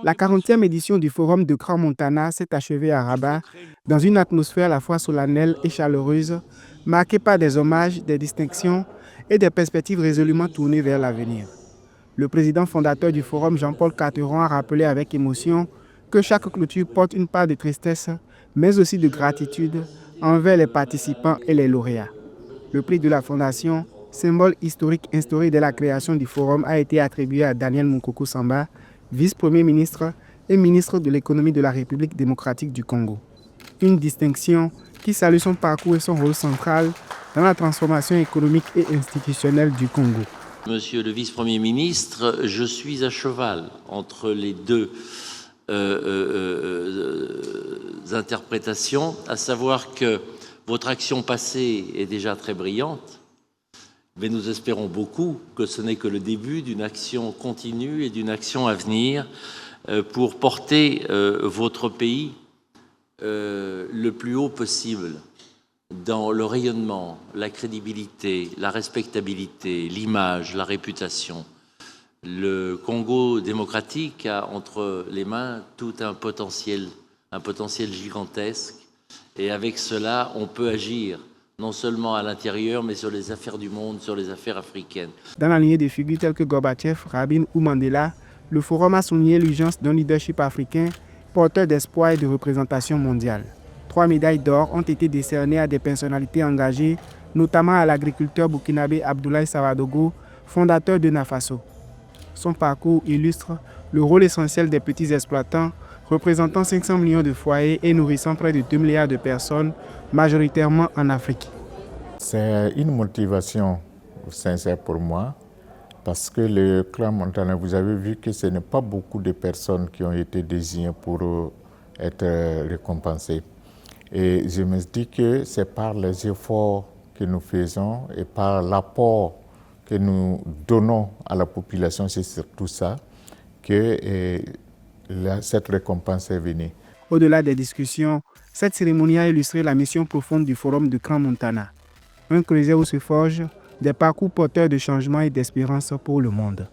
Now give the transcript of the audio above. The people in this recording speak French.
La 40e édition du Forum de Crans-Montana s'est achevée à Rabat dans une atmosphère à la fois solennelle et chaleureuse, marquée par des hommages, des distinctions et des perspectives résolument tournées vers l'avenir. Le président fondateur du Forum, Jean-Paul Carteron, a rappelé avec émotion que chaque clôture porte une part de tristesse, mais aussi de gratitude envers les participants et les lauréats. Le prix de la Fondation, symbole historique instauré dès la création du Forum, a été attribué à Daniel Moukoko Samba, vice-premier ministre et ministre de l'économie de la République démocratique du Congo. Une distinction qui salue son parcours et son rôle central dans la transformation économique et institutionnelle du Congo. Monsieur le vice-premier ministre, je suis à cheval entre les deux interprétations, à savoir que votre action passée est déjà très brillante, mais nous espérons beaucoup que ce n'est que le début d'une action continue et d'une action à venir pour porter votre pays le plus haut possible dans le rayonnement, la crédibilité, la respectabilité, l'image, la réputation. Le Congo démocratique a entre les mains tout un potentiel gigantesque, et avec cela, on peut agir non seulement à l'intérieur, mais sur les affaires du monde, sur les affaires africaines. Dans la lignée des figures telles que Gorbatchev, Rabin ou Mandela, le Forum a souligné l'urgence d'un leadership africain porteur d'espoir et de représentation mondiale. 3 médailles d'or ont été décernées à des personnalités engagées, notamment à l'agriculteur burkinabé Abdoulaye Savadogo, fondateur de Nafaso. Son parcours illustre le rôle essentiel des petits exploitants, représentant 500 millions de foyers et nourrissant près de 2 milliards de personnes, majoritairement en Afrique. C'est une motivation sincère pour moi, parce que le Crans-Montana, vous avez vu que ce n'est pas beaucoup de personnes qui ont été désignées pour être récompensées. Et je me dis que c'est par les efforts que nous faisons et par l'apport que nous donnons à la population, c'est surtout ça, que cette récompense est venue. Au-delà des discussions, cette cérémonie a illustré la mission profonde du Forum de Crans-Montana. Un creuset où se forgent des parcours porteurs de changement et d'espérance pour le monde.